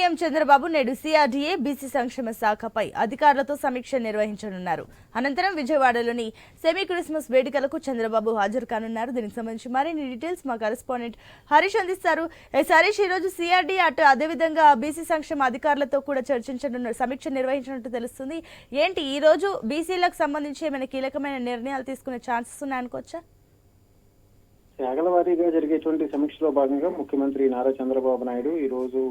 CM Chandrababu నేడు CRDA BC సంక్షేమ శాఖపై అధికారులతో సమీక్ష నిర్వహించనున్నారు. అనంతరం విజయవాడలోని సెమీ క్రిస్మస్ వేడుకలకు చంద్రబాబు హాజరు కానున్నారు. దీనికి సంబంధించి మరిన్ని డీటెయిల్స్ మా కరెస్పాండెంట్ హరీష్ అందిస్తారు. హరీష్, ఈ రోజు సిఆర్డీఏ అదేవిధంగా బీసీ సంక్షేమ అధికారులతో కూడా సమీక్ష నిర్వహించినట్టు తెలుస్తుంది. ఏంటి ఈ రోజు బీసీలకు సంబంధించి ఏమైనా కీలకమైన నిర్ణయాలు తీసుకునే ఛాన్సెస్ ఉన్నాయనుకోవచ్చా? శాఖల వారీగా జరిగేటువంటి సమీక్షలో భాగంగా ముఖ్యమంత్రి నారా చంద్రబాబు నాయుడు ఈ రోజు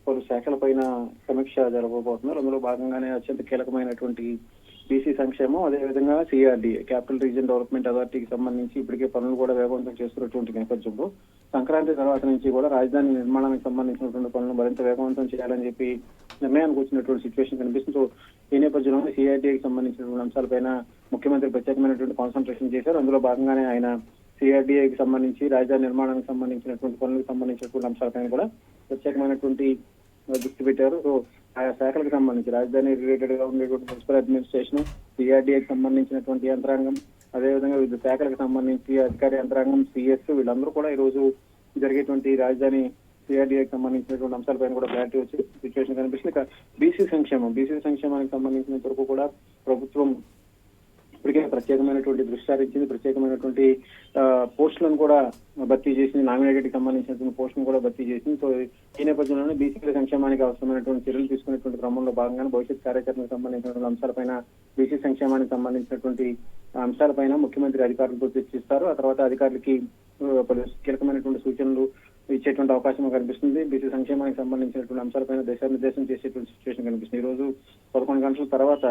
పలు శాఖలపైన సమీక్ష జరగబోతున్నారు. అందులో భాగంగానే అత్యంత కీలకమైనటువంటి బీసీ సంక్షేమం, అదేవిధంగా సిఆర్డీఏ క్యాపిటల్ రీజియన్ డెవలప్మెంట్ అథారిటీకి సంబంధించి ఇప్పటికే పనులు కూడా వేగవంతం చేస్తున్నటువంటి నేపథ్యంలో సంక్రాంతి తర్వాత నుంచి కూడా రాజధాని నిర్మాణానికి సంబంధించినటువంటి పనులను మరింత వేగవంతం చేయాలని చెప్పి నిర్ణయానికి వచ్చినటువంటి సిచ్యువేషన్ కనిపిస్తుంది. సో ఈ నేపథ్యంలో సిఆర్డీఏకి సంబంధించినటువంటి అంశాలపైన ముఖ్యమంత్రి ప్రత్యేకమైనటువంటి కాన్సన్ట్రేషన్ చేశారు. అందులో భాగంగానే ఆయన సిఆర్డీఏకి సంబంధించి రాజధాని నిర్మాణానికి సంబంధించినటువంటి పనులకు సంబంధించినటువంటి అంశాలపైన కూడా ప్రత్యేకమైనటువంటి దృష్టి పెట్టారు. సో ఆయా శాఖలకు సంబంధించి రాజధాని రిలేటెడ్ గా ఉండేటువంటి మున్సిపల్ అడ్మినిస్ట్రేషన్, సిఆర్డీఏకి సంబంధించినటువంటి యంత్రాంగం, అదేవిధంగా వివిధ శాఖలకు సంబంధించి అధికార యంత్రాంగం, సిఎస్ వీళ్ళందరూ కూడా ఈ రోజు జరిగేటువంటి రాజధాని సిఆర్డీఏకి సంబంధించినటువంటి అంశాలపైన కూడా క్లారిటీ వచ్చే సిచ్యువేషన్ కనిపిస్తుంది. ఇక బీసీ సంక్షేమానికి సంబంధించినంత వరకు కూడా ప్రభుత్వం ఇప్పటికే ప్రత్యేకమైనటువంటి దృష్టి సారించింది. ప్రత్యేకమైనటువంటి పోస్టులను కూడా భర్తీ చేసింది. నామినేటెడ్ కి సంబంధించినటువంటి పోస్టులను కూడా భర్తీ చేసింది. సో ఈ నేపథ్యంలోనే బీసీల సంక్షేమానికి అవసరమైనటువంటి చర్యలు తీసుకునేటువంటి క్రమంలో భాగంగా భవిష్యత్ కార్యాచరణకు సంబంధించినటువంటి అంశాలపైన, బీసీ సంక్షేమానికి సంబంధించినటువంటి అంశాలపైన ముఖ్యమంత్రి అధికారులతో చర్చిస్తారు. ఆ తర్వాత అధికారులకి పలు కీలకమైనటువంటి సూచనలు ఇచ్చేటువంటి అవకాశం కనిపిస్తుంది. బీసీ సంక్షేమానికి సంబంధించినటువంటి అంశాలపైన దిశానిర్దేశం చేసేటువంటి సిచ్యువేషన్ కనిపిస్తుంది. ఈ రోజు 11 గంటల తర్వాత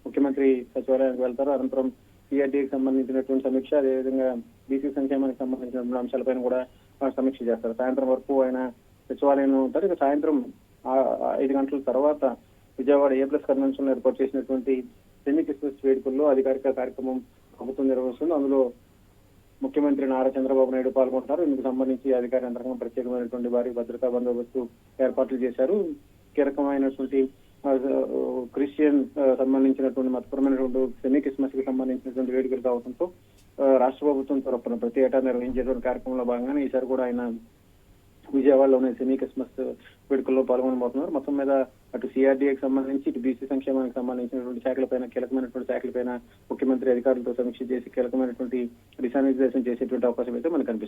ముఖ్యమంత్రి సచివాలయానికి వెళ్తారు. అనంతరం సిఆర్డీఏకి సంబంధించినటువంటి సమీక్ష, అదేవిధంగా బీసీ సంక్షేమానికి సంబంధించినటువంటి అంశాలపైన కూడా సమీక్ష చేస్తారు. సాయంత్రం వరకు ఆయన సచివాలయంలో ఉంటారు. ఇక సాయంత్రం 5 గంటల తర్వాత విజయవాడ A+ కన్వెన్షన్ ఏర్పాటు చేసినటువంటి సెమీ క్రిస్మస్ వేడుకల్లో అధికారిక కార్యక్రమం ప్రభుత్వం నిర్వహిస్తుంది. అందులో ముఖ్యమంత్రి నారా చంద్రబాబు నాయుడు పాల్గొంటారు. ఇందుకు సంబంధించి అధికార యంత్రాంగం ప్రత్యేకమైనటువంటి భారీ భద్రతా బందోబస్తు ఏర్పాట్లు చేశారు. కీలకమైనటువంటి క్రిస్టియన్ సంబంధించినటువంటి మతపరమైనటువంటి సెమీ క్రిస్మస్ కి సంబంధించినటువంటి వేడుకలు కావడంతో రాష్ట్ర ప్రభుత్వం తరపున ప్రతి ఏటా నిర్వహించేటువంటి కార్యక్రమంలో భాగంగానే ఈసారి కూడా ఆయన విజయవాడలోని సెమీ క్రిస్మస్ వేడుకల్లో పాల్గొనబోతున్నారు. మొత్తం మీద అటు సిఆర్డీఏకి సంబంధించి, ఇటు బీసీ సంక్షేమానికి సంబంధించినటువంటి శాఖలపైన, కీలకమైనటువంటి శాఖలపైన ముఖ్యమంత్రి అధికారులతో సమీక్ష చేసి కీలకమైనటువంటి దిశానిర్దేశం చేసేటువంటి అవకాశం అయితే మనకు కనిపిస్తుంది.